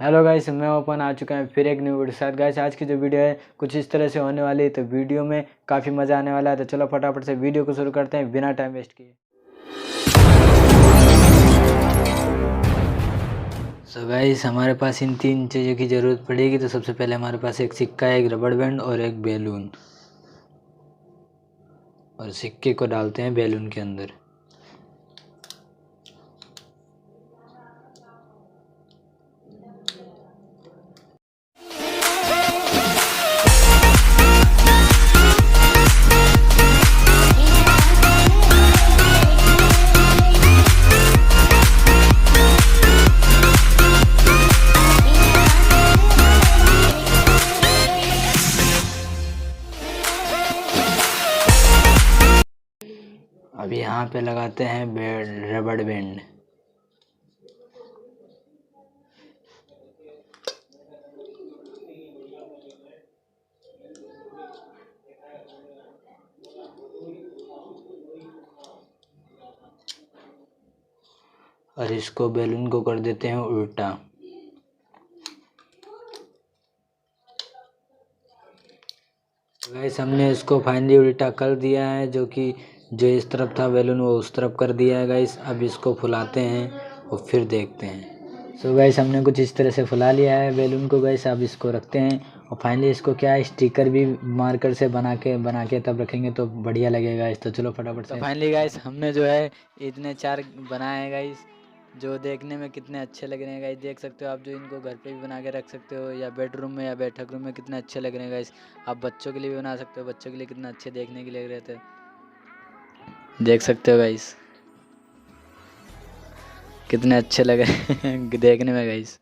Hello guys, मैं open आ चुका है फिर एक न्यू वीडियो साथ। गाइस आज की जो वीडियो है कुछ इस तरह से होने वाली है, तो वीडियो में काफ़ी मज़ा आने वाला है। तो चलो फटाफट से वीडियो को शुरू करते हैं बिना टाइम वेस्ट किए। सो गाइस हमारे पास इन तीन चीज़ों की ज़रूरत पड़ेगी। तो सबसे पहले हमारे पास एक सिक्का, एक रबड़ बैंड और एक बैलून। और सिक्के को डालते हैं बैलून के अंदर। अब यहाँ पे लगाते हैं रबड़ बैंड। और इसको बैलून को कर देते हैं उल्टा। गाइस हमने इसको फाइनली उल्टा कर दिया है, जो इस तरफ था बैलून वो उस तरफ कर दिया है गाइस। अब इसको फुलाते हैं और फिर देखते हैं। सो गाइस हमने कुछ इस तरह से फुला लिया है बैलून को गाइस। अब इसको रखते हैं और फाइनली इसको क्या है, स्टिकर भी मार्कर से बना के तब रखेंगे तो बढ़िया लगेगा गाइस। तो चलो फटाफट से। फाइनली गाइस हमने जो है इतने 4 बनाए हैं गाइस, जो देखने में कितने अच्छे लग रहे हैं गाइस। देख सकते हो आप, जो इनको घर पे भी बना के रख सकते हो या बेडरूम में या बैठक रूम में, कितने अच्छे लग रहे हैं गाइस। आप बच्चों के लिए भी बना सकते हो, बच्चों के लिए कितना अच्छे देखने के लग रहे थे, देख सकते हो गाइस कितने अच्छे लग रहे हैं देखने में guys.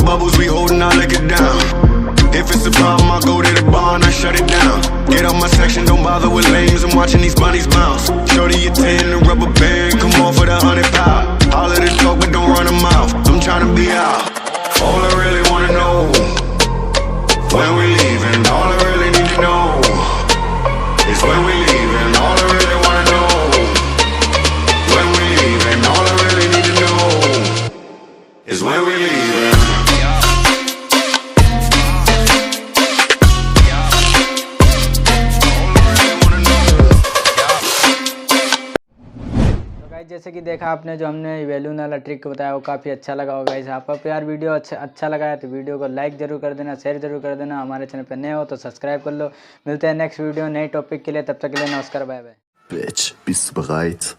Bubbles we holding, I lick it down. If it's a problem, I go to the bar and I shut it down. Get out my section, don't bother with lames. I'm watching these bunnies bounce. Shorty a 10, a rubber band, come on for the 100 pound. All of the talk, but don't run a mouth. I'm trying to be out. All I really wanna know, when we leaving. All I really need to know is when we leaving. All I really wanna know, when we leaving. All I really need to know is when we leaving. जैसे कि देखा आपने, जो हमने balloon वाला trick बताया वो काफ़ी अच्छा लगा होगा गाइस। आपको यार वीडियो अच्छा लगा है तो वीडियो को लाइक ज़रूर कर देना, शेयर ज़रूर कर देना। हमारे चैनल पर नए हो तो सब्सक्राइब कर लो। मिलते हैं नेक्स्ट वीडियो नए टॉपिक के लिए, तब तक के लिए नमस्कार, bye bye. Bitch, bist du bereit?